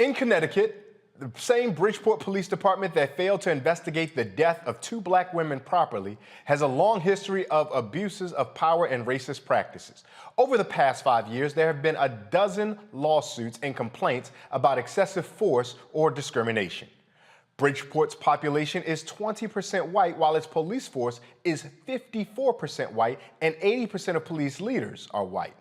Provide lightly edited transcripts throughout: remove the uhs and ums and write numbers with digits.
In Connecticut, the same Bridgeport Police Department that failed to investigate the death of two black women properly has a long history of abuses of power and racist practices. Over the past 5 years, there have been a dozen lawsuits and complaints about excessive force or discrimination. Bridgeport's population is 20% white, while its police force is 54% white, and 80% of police leaders are white.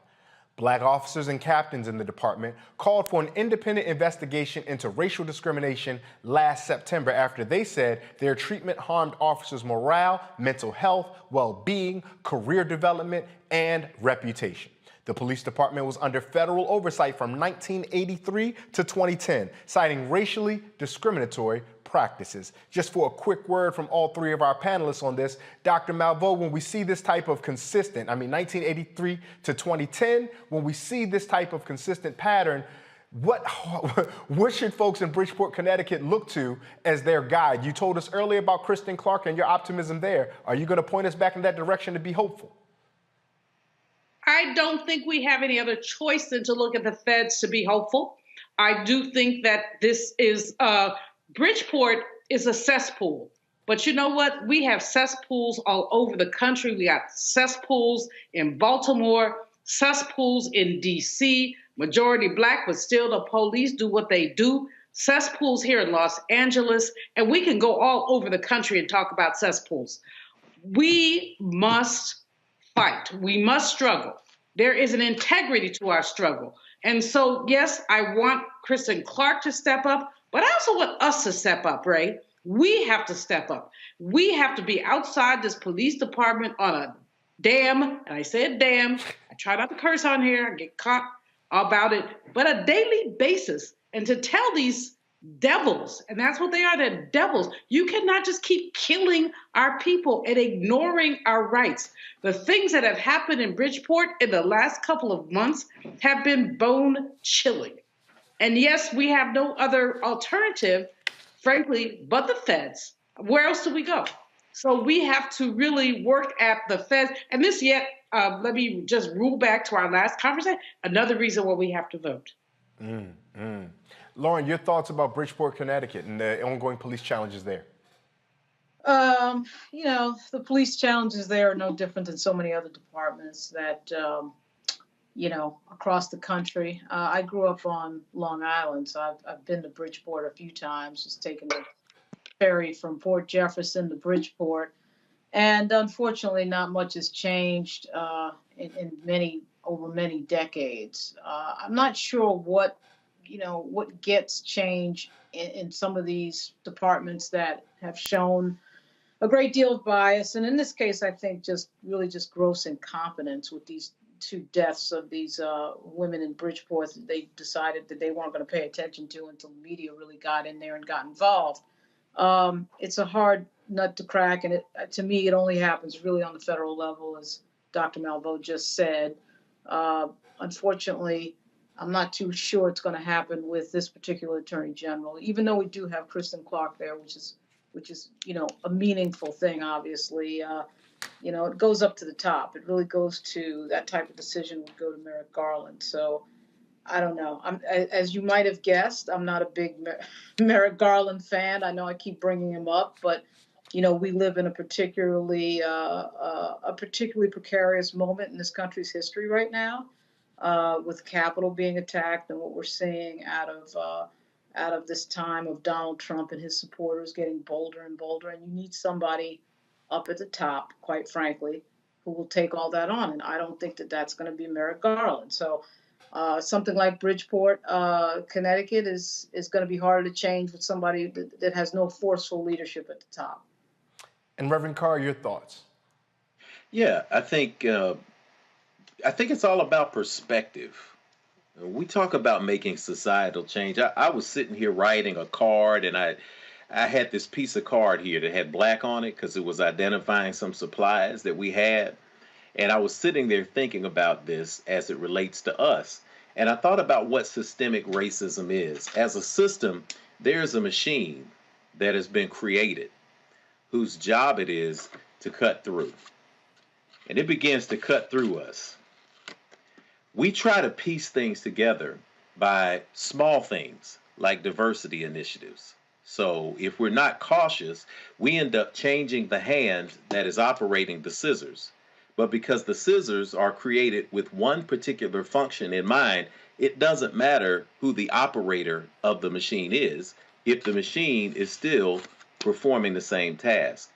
Black officers and captains in the department called for an independent investigation into racial discrimination last September after they said their treatment harmed officers' morale, mental health, well-being, career development, and reputation. The police department was under federal oversight from 1983 to 2010, citing racially discriminatory practices. Just for a quick word from all three of our panelists on this, Dr. Malveaux, when we see this type of 1983 to 2010, when we see this type of consistent pattern, what should folks in Bridgeport, Connecticut look to as their guide? You told us earlier about Kristen Clark and your optimism there. Are you going to point us back in that direction to be hopeful? I don't think we have any other choice than to look at the feds to be hopeful. I do think that this is, Bridgeport is a cesspool. But you know what? We have cesspools all over the country. We got cesspools in Baltimore, cesspools in D.C., majority black, but still the police do what they do. Cesspools here in Los Angeles, and we can go all over the country and talk about cesspools. We must fight. We must struggle. There is an integrity to our struggle. And so, yes, I want Kristen Clark to step up, but I also want us to step up, Ray. We have to step up. We have to be outside this police department on a damn, and I said damn, I try not to curse on here, I get caught about it, but a daily basis. And to tell these devils, and that's what they are, they're devils. You cannot just keep killing our people and ignoring our rights. The things that have happened in Bridgeport in the last couple of months have been bone chilling. And yes, we have no other alternative, frankly, but the feds. Where else do we go? So we have to really work at the feds. And this yet, let me just rule back to our last conversation, another reason why we have to vote. Lauren, your thoughts about Bridgeport, Connecticut and the ongoing police challenges there? You know, the police challenges there are no different than so many other departments that, you know, across the country. I grew up on Long Island, so I've been to Bridgeport a few times, just taking the ferry from Port Jefferson to Bridgeport. And unfortunately, not much has changed over many decades. I'm not sure what gets changed in some of these departments that have shown a great deal of bias. And in this case, I think just gross incompetence with these two deaths of these women in Bridgeport that they decided that they weren't going to pay attention to until the media really got in there and got involved. It's a hard nut to crack, and to me, it only happens really on the federal level, as Dr. Malveaux just said. Unfortunately, I'm not too sure it's going to happen with this particular attorney general, even though we do have Kristen Clark there, which is a meaningful thing. Obviously, it goes up to the top. It really goes to that type of decision would go to Merrick Garland. So I don't know. As you might have guessed, I'm not a big Merrick Garland fan. I know I keep bringing him up, but we live in a particularly precarious moment in this country's history right now. With the Capitol being attacked and what we're seeing out of this time of Donald Trump and his supporters getting bolder and bolder, and you need somebody up at the top, quite frankly, who will take all that on. And I don't think that that's going to be Merrick Garland. So something like Bridgeport, Connecticut is going to be harder to change with somebody that has no forceful leadership at the top. And Reverend Carr, your thoughts? Yeah, I think it's all about perspective. We talk about making societal change. I was sitting here writing a card, and I had this piece of card here that had black on it because it was identifying some supplies that we had. And I was sitting there thinking about this as it relates to us. And I thought about what systemic racism is. As a system, there's a machine that has been created whose job it is to cut through. And it begins to cut through us. We try to piece things together by small things like diversity initiatives. So if we're not cautious, we end up changing the hand that is operating the scissors. But because the scissors are created with one particular function in mind, it doesn't matter who the operator of the machine is if the machine is still performing the same task.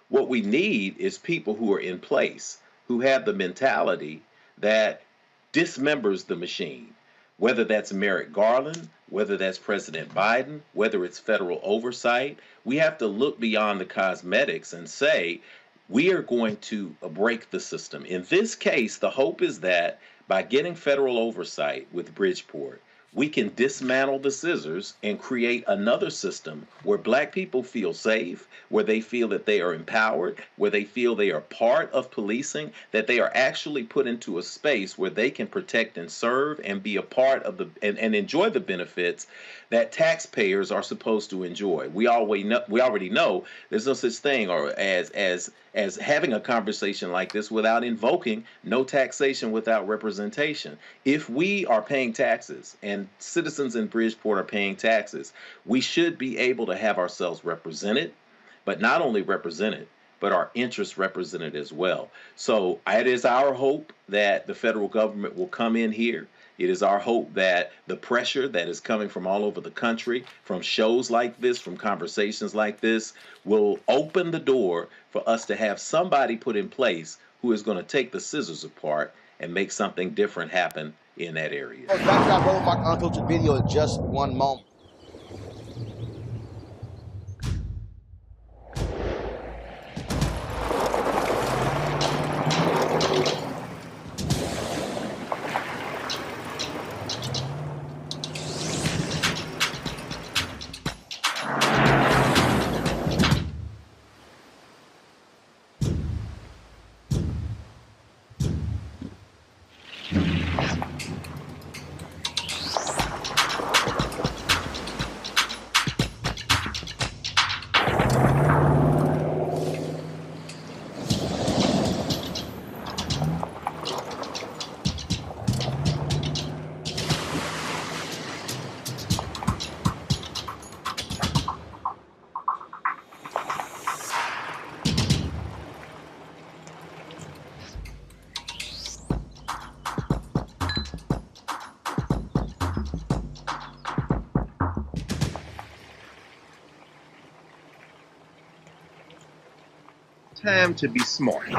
What we need is people who are in place, who have the mentality that dismembers the machine, whether that's Merrick Garland, whether that's President Biden, whether it's federal oversight. We have to look beyond the cosmetics and say, we are going to break the system. In this case, the hope is that by getting federal oversight with Bridgeport, we can dismantle the scissors and create another system where Black people feel safe, where they feel that they are empowered, where they feel they are part of policing, that they are actually put into a space where they can protect and serve and be a part of and enjoy the benefits that taxpayers are supposed to enjoy. We already know there's no such thing as having a conversation like this without invoking no taxation without representation. If we are paying taxes and citizens in Bridgeport are paying taxes, we should be able to have ourselves represented, but not only represented, but our interests represented as well. So it is our hope that the federal government will come in here. It is our hope that the pressure that is coming from all over the country, from shows like this, from conversations like this, will open the door for us to have somebody put in place who is going to take the scissors apart and make something different happen in that area. Backdrop roll my unfiltered video in just one moment. Time to be smart.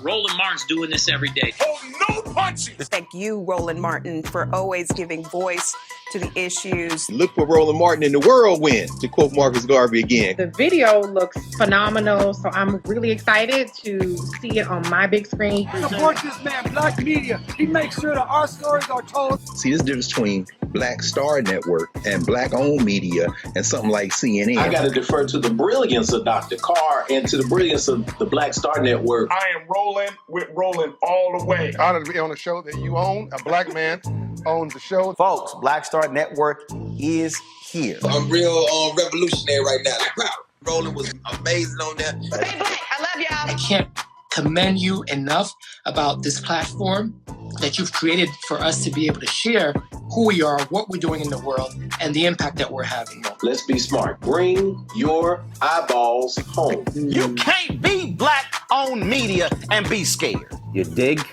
Roland Martin's doing this every day. Oh, no punches! Thank you, Roland Martin, for always giving voice to the issues. Look for Roland Martin in the whirlwind, to quote Marcus Garvey again. The video looks phenomenal, so I'm really excited to see it on my big screen. Support this man, Black Media. He makes sure that our stories are told. See, there's a difference between Black Star Network and Black-owned media and something like CNN. I got to defer to the brilliance of Dr. Carr and to the brilliance of the Black Star Network. I am rolling with Roland all the way. Honored to be on a show that you own. A Black man owns the show. Folks, Black Star Network is here. I'm real revolutionary right now. Wow, Roland was amazing on there. Stay Black. I love y'all. I can't commend you enough about this platform that you've created for us to be able to share who we are, what we're doing in the world, and the impact that we're having. Let's be smart. Bring your eyeballs home. You can't be Black-owned media and be scared. You dig?